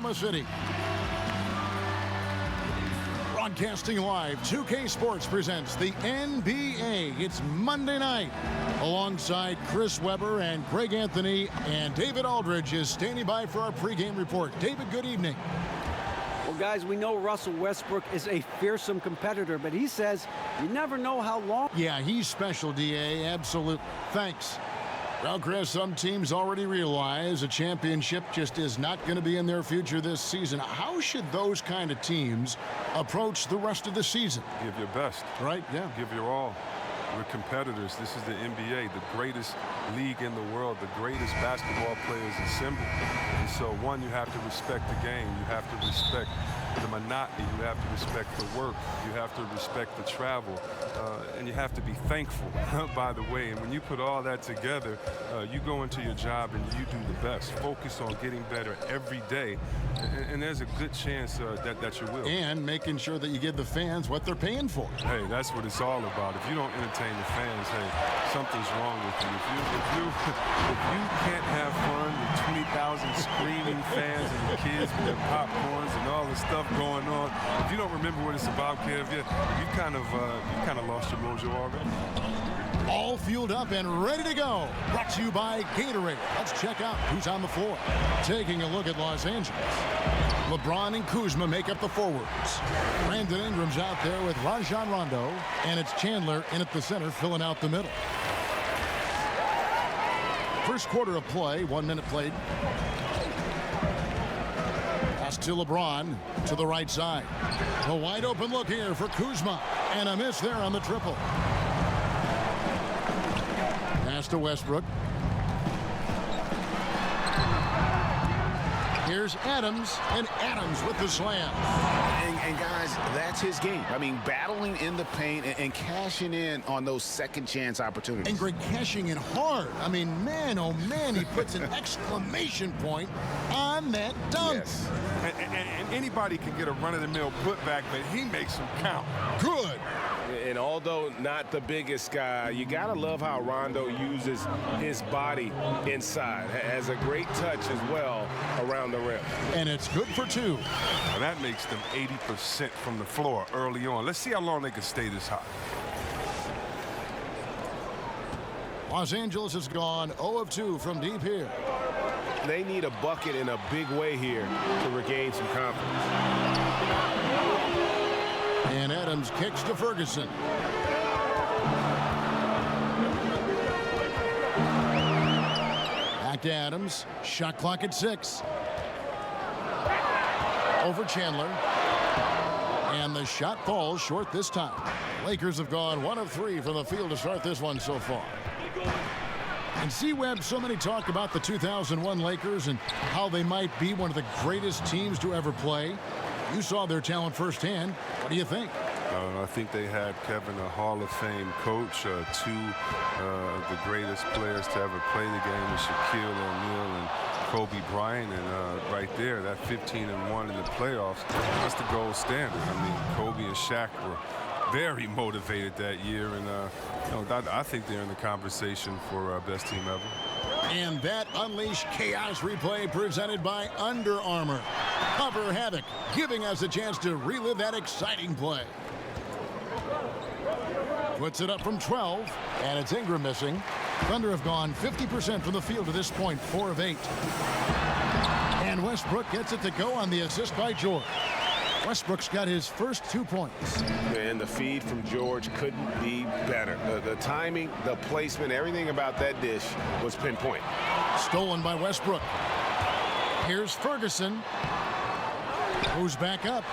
Oklahoma City. Broadcasting live, 2K Sports presents the NBA. It's Monday night. Alongside Chris Webber and Greg Anthony, and David Aldridge is standing by for our pregame report. David, good evening. Well, guys, we know Russell Westbrook is a fearsome competitor, but he says you never know how long. Yeah, he's special, D.A., absolutely. Thanks. Well, Chris, some teams already realize a championship just is not going to be in their future this season. How should those kind of teams approach the rest of the season? Give your best. Right, yeah. Give your all. We're competitors. This is the NBA, the greatest league in the world, the greatest basketball players assembled. And so, one, you have to respect the game. You have to respect the monotony. You have to respect the work. You have to respect the travel. And you have to be thankful, by the way. And when you put all that together, you go into your job and you do the best. Focus on getting better every day. And there's a good chance that you will. And making sure that you give the fans what they're paying for. Hey, that's what it's all about. If you don't entertain the fans, hey, something's wrong with you. If you can't have fun with 20,000 screaming fans and the kids with their popcorns and all the stuff going on, if you don't remember what it's about, Kev, you kind of lost your mojo already. All fueled up and ready to go. Brought to you by Gatorade. Let's check out who's on the floor. Taking a look at Los Angeles. LeBron and Kuzma make up the forwards. Brandon Ingram's out there with Rajon Rondo. And it's Chandler in at the center, filling out the middle. First quarter of play, 1 minute played. Pass to LeBron to the right side. A wide open look here for Kuzma. And a miss there on the triple. Pass to Westbrook. Here's Adams, and Adams with the slam. And guys, that's his game. I mean, battling in the paint and cashing in on those second chance opportunities. And Greg, cashing in hard. I mean, man, oh man, he puts an exclamation point on that dunk. Yes. And anybody can get a run-of-the-mill putback, but he makes them count. Good. And although not the biggest guy, you got to love how Rondo uses his body inside. Has a great touch as well around the rim. And it's good for two. Now that makes them 80% from the floor early on. Let's see how long they can stay this hot. Los Angeles has gone 0 of 2 from deep here. They need a bucket in a big way here to regain some confidence. And Adams kicks to Ferguson. Back to Adams. Shot clock at 6. Over Chandler. And the shot falls short this time. Lakers have gone 1 of 3 from the field to start this one so far. And C-Web, so many talk about the 2001 Lakers and how they might be one of the greatest teams to ever play. You saw their talent firsthand. What do you think? I think they had, Kevin, a Hall of Fame coach, two of the greatest players to ever play the game, with Shaquille O'Neal and Kobe Bryant. And right there, that 15-1 in the playoffs, that's the gold standard. I mean, Kobe and Shaq were very motivated that year, and I think they're in the conversation for best team ever. And that Unleash Chaos replay presented by Under Armour. Cover havoc, giving us a chance to relive that exciting play. Puts it up from 12, and it's Ingram missing. Thunder have gone 50% from the field to this point, 4 of 8. And Westbrook gets it to go on the assist by George. Westbrook's got his first 2 points. And the feed from George couldn't be better. The timing, the placement, everything about that dish was pinpoint. Stolen by Westbrook. Here's Ferguson, who's back up.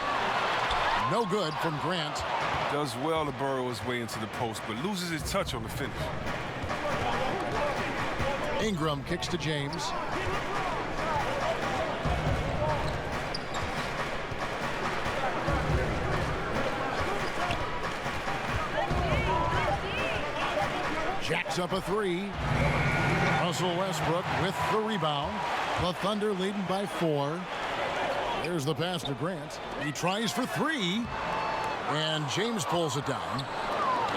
No good from Grant. Does well to burrow his way into the post, but loses his touch on the finish. Ingram kicks to James. Jacks up a 3. Russell Westbrook with the rebound. The Thunder leading by 4. There's the pass to Grant. He tries for 3. And James pulls it down.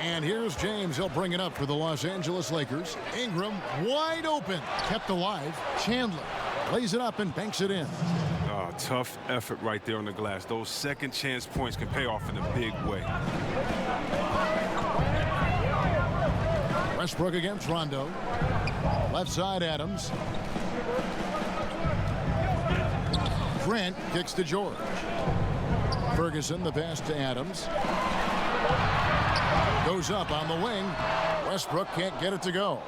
And here's James. He'll bring it up for the Los Angeles Lakers. Ingram wide open. Kept alive. Chandler lays it up and banks it in. Tough effort right there on the glass. Those second chance points can pay off in a big way. Westbrook against Rondo. Left side, Adams. Grant kicks to George. Ferguson, the pass to Adams. Goes up on the wing. Westbrook can't get it to go.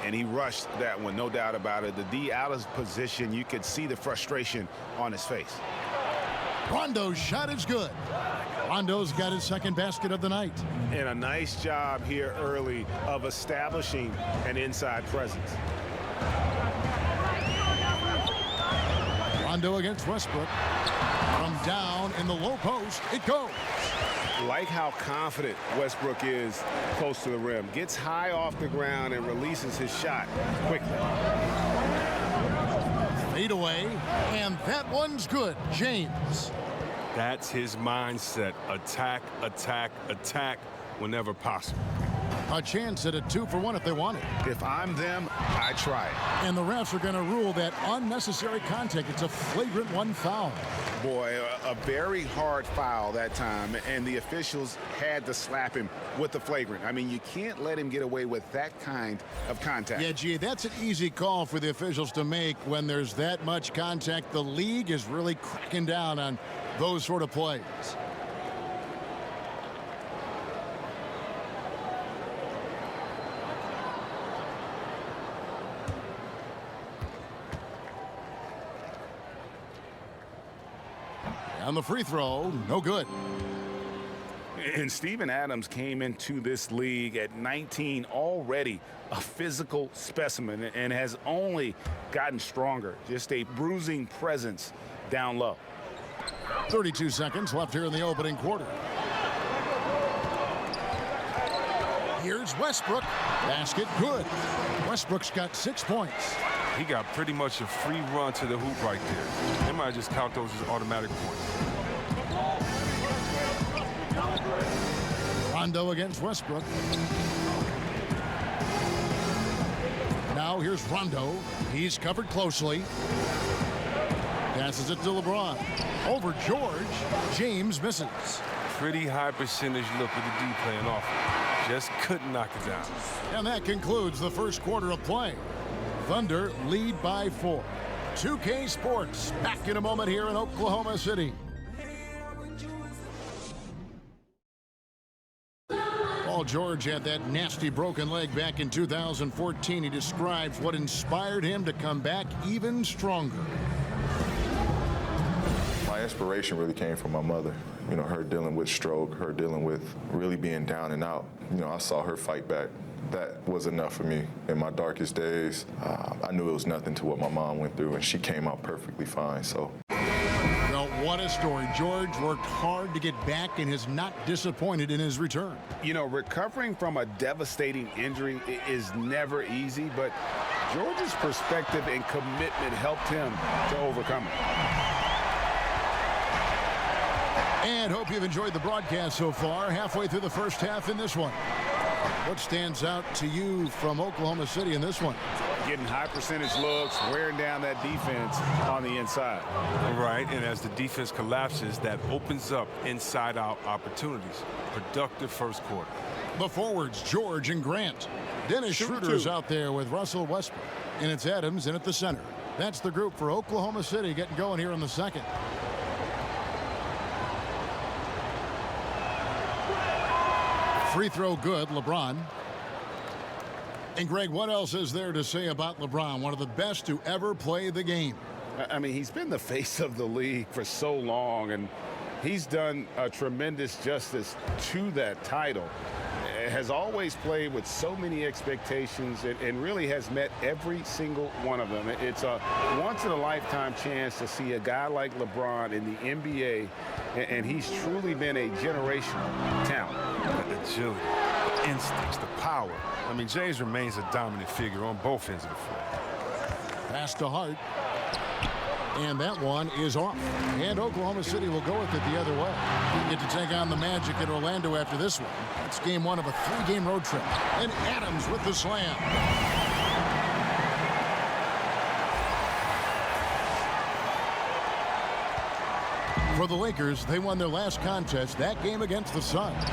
And he rushed that one, no doubt about it. The D out of position, you could see the frustration on his face. Rondo's shot is good. Rondo's got his second basket of the night. And a nice job here early of establishing an inside presence. Rondo against Westbrook. From down in the low post, it goes. Like how confident Westbrook is close to the rim. Gets high off the ground and releases his shot quickly. Fade away, and that one's good. James. That's his mindset. Attack, attack, attack whenever possible. A chance at a 2-for-1 if they want it. If I'm them, I try it. And the refs are going to rule that unnecessary contact. It's a flagrant one foul. Boy, a very hard foul that time, and the officials had to slap him with the flagrant. I mean, you can't let him get away with that kind of contact. Yeah, gee, that's an easy call for the officials to make when there's that much contact. The league is really cracking down on those sort of plays. On the free throw, no good. And Steven Adams came into this league at 19, already a physical specimen, and has only gotten stronger. Just a bruising presence down low. 32 seconds left here in the opening quarter. Here's Westbrook. Basket good. Westbrook's got 6 points. He got pretty much a free run to the hoop right there. They might just count those as automatic points. Rondo against Westbrook. Now here's Rondo. He's covered closely. Passes it to LeBron. Over George. James misses. Pretty high percentage look at the D playing off. Just couldn't knock it down. And that concludes the first quarter of play. Thunder lead by 4. 2K Sports back in a moment here in Oklahoma City. Paul George had that nasty broken leg back in 2014. He describes what inspired him to come back even stronger. My inspiration really came from my mother. You know, her dealing with stroke, her dealing with really being down and out. You know, I saw her fight back. That was enough for me. In my darkest days, I knew it was nothing to what my mom went through, and she came out perfectly fine, so. Well, what a story. George worked hard to get back and is not disappointed in his return. You know, recovering from a devastating injury is never easy, but George's perspective and commitment helped him to overcome it. And hope you've enjoyed the broadcast so far. Halfway through the first half in this one. What stands out to you from Oklahoma City in this one? Getting high percentage looks, wearing down that defense on the inside. Right, and as the defense collapses, that opens up inside-out opportunities. Productive first quarter. The forwards, George and Grant. Dennis Schroeder is out there with Russell Westbrook. And it's Adams in at the center. That's the group for Oklahoma City getting going here in the second. Free throw good, LeBron. And Greg, what else is there to say about LeBron? One of the best to ever play the game. I mean, he's been the face of the league for so long, and he's done a tremendous justice to that title. Has always played with so many expectations and really has met every single one of them. It's a once-in-a-lifetime chance to see a guy like LeBron in the NBA, and he's truly been a generational talent. The agility, the instincts, the power. I mean, James remains a dominant figure on both ends of the floor. Pass to Hart. And that one is off. And Oklahoma City will go with it the other way. Get to take on the Magic in Orlando after this one. It's game one of a 3-game road trip. And Adams with the slam. For the Lakers, they won their last contest, that game against the Suns.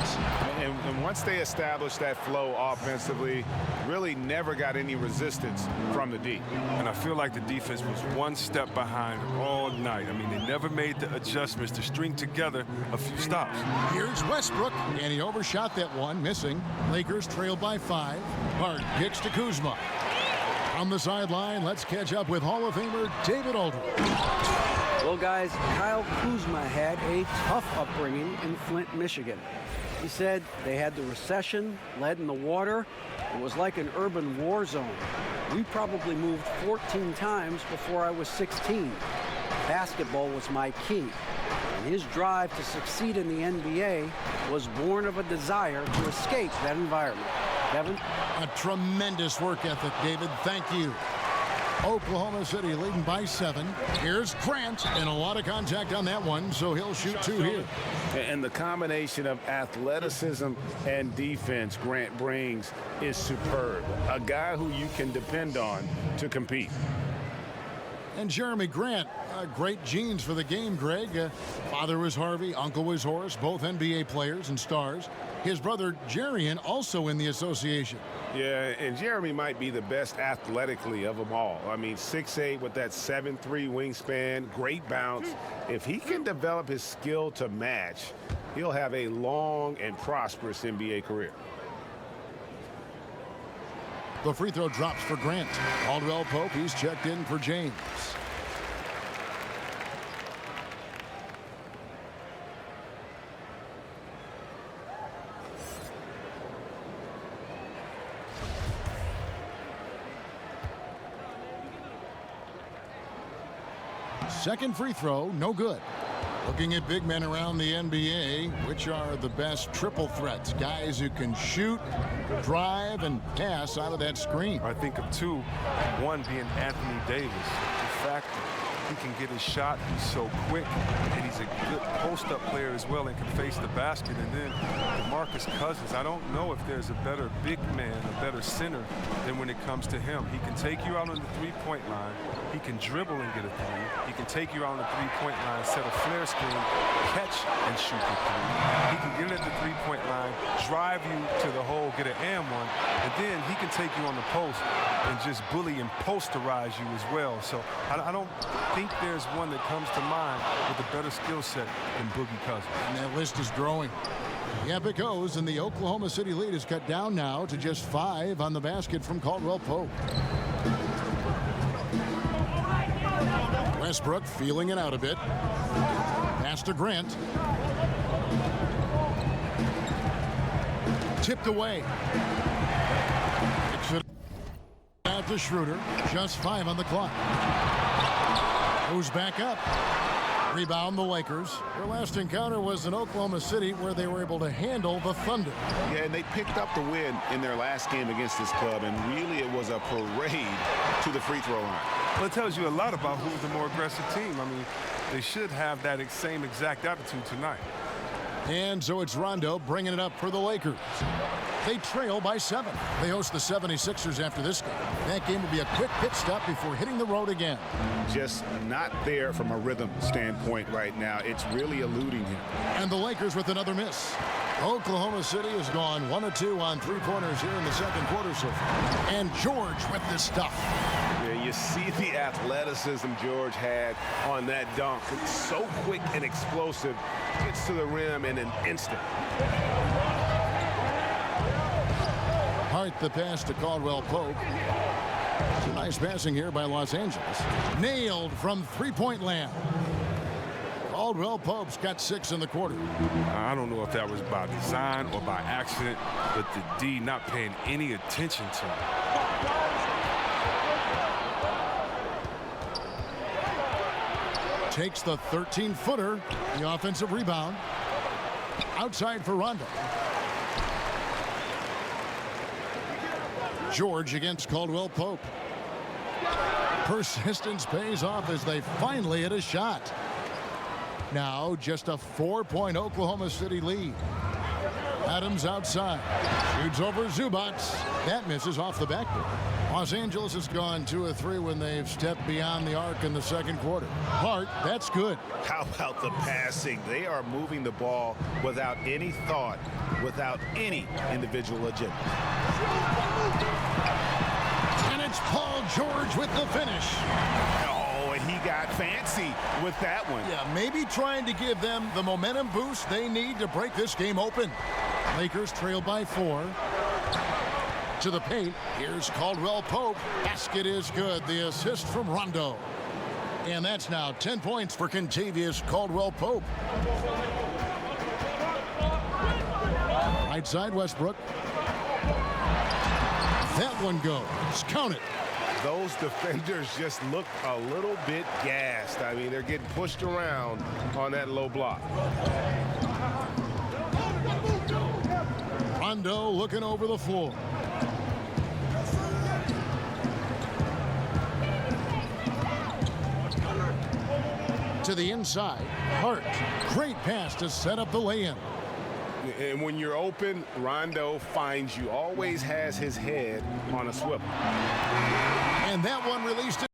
And once they established that flow offensively, really never got any resistance from the D. And I feel like the defense was one step behind all night. I mean, they never made the adjustments to string together a few stops. Here's Westbrook, and he overshot that one, missing. Lakers trail by 5. Hart kicks to Kuzma. On the sideline, let's catch up with Hall of Famer David Aldridge. Well, guys, Kyle Kuzma had a tough upbringing in Flint, Michigan. He said they had the recession, lead in the water. It was like an urban war zone. We probably moved 14 times before I was 16. Basketball was my key. And his drive to succeed in the NBA was born of a desire to escape that environment. Kevin? A tremendous work ethic, David. Thank you. Oklahoma City leading by 7. Here's Grant, and a lot of contact on that one, so he'll shoot 2 here. And the combination of athleticism and defense Grant brings is superb. A guy who you can depend on to compete. And Jeremy Grant, great genes for the game, Greg. Father was Harvey, uncle was Horace, both NBA players and stars. His brother Jarian also in the association. Yeah, and Jeremy might be the best athletically of them all. I mean, 6'8" with that 7'3" wingspan, great bounce. If he can develop his skill to match, he'll have a long and prosperous NBA career. The free throw drops for Grant. Caldwell Pope, he's checked in for James. Second free throw, no good. Looking at big men around the NBA, which are the best triple threats? Guys who can shoot, drive, and pass out of that screen. I think of 2, one being Anthony Davis. The fact he can get his shot, he's so quick, and he's a good post-up player as well and can face the basket. And then DeMarcus Cousins, I don't know if there's a better big man, a better center than when it comes to him. He can take you out on the three-point line. He can dribble and get a 3. He can take you out on the three-point line, set a flare screen, catch and shoot the 3. He can get it at the three-point line, drive you to the hole, get an and one, and then he can take you on the post and just bully and posterize you as well. So I don't think there's one that comes to mind with a better skill set than Boogie Cousins. And that list is growing. Yep, it goes, and the Oklahoma City lead is cut down now to just 5 on the basket from Caldwell Pope. Westbrook feeling it out a bit. Pass to Grant. Tipped away. Kicks it out to Schroeder. Just 5 on the clock. Goes back up. Rebound the Lakers. Their last encounter was in Oklahoma City where they were able to handle the Thunder. Yeah, and they picked up the win in their last game against this club, and really it was a parade to the free throw line. Well, it tells you a lot about who's the more aggressive team. I mean, they should have that same exact attitude tonight. And so it's Rondo bringing it up for the Lakers. They trail by 7. They host the 76ers after this game. That game will be a quick pit stop before hitting the road again. Just not there from a rhythm standpoint right now. It's really eluding him. And the Lakers with another miss. Oklahoma City has gone 1 of 2 on three-pointers here in the second quarter so far. And George with this stuff. Yeah, you see the athleticism George had on that dunk. It's so quick and explosive. Gets to the rim in an instant. Hart the pass to Caldwell Pope. Some nice passing here by Los Angeles. Nailed from three-point land. Caldwell Pope's got 6 in the quarter. I don't know if that was by design or by accident, but the D not paying any attention to him. Takes the 13-footer, the offensive rebound. Outside for Rondo. George against Caldwell Pope. Persistence pays off as they finally hit a shot. Now just a 4-point Oklahoma City lead. Adams outside. Shoots over Zubac. That misses off the backboard. Los Angeles has gone 2 of 3 when they've stepped beyond the arc in the second quarter. Hart, that's good. How about the passing? They are moving the ball without any thought, without any individual agenda. And it's Paul George with the finish. Oh, and he got fancy with that one. Yeah, maybe trying to give them the momentum boost they need to break this game open. Lakers trail by 4. To the paint. Here's Caldwell Pope. Basket is good. The assist from Rondo. And that's now 10 points for Kentavious Caldwell Pope. Right side, Westbrook. That one goes. Count it. Those defenders just look a little bit gassed. I mean, they're getting pushed around on that low block. Rondo looking over the floor. To the inside. Hart. Great pass to set up the lay-in. And when you're open, Rondo finds you. Always has his head on a swivel. And that one released.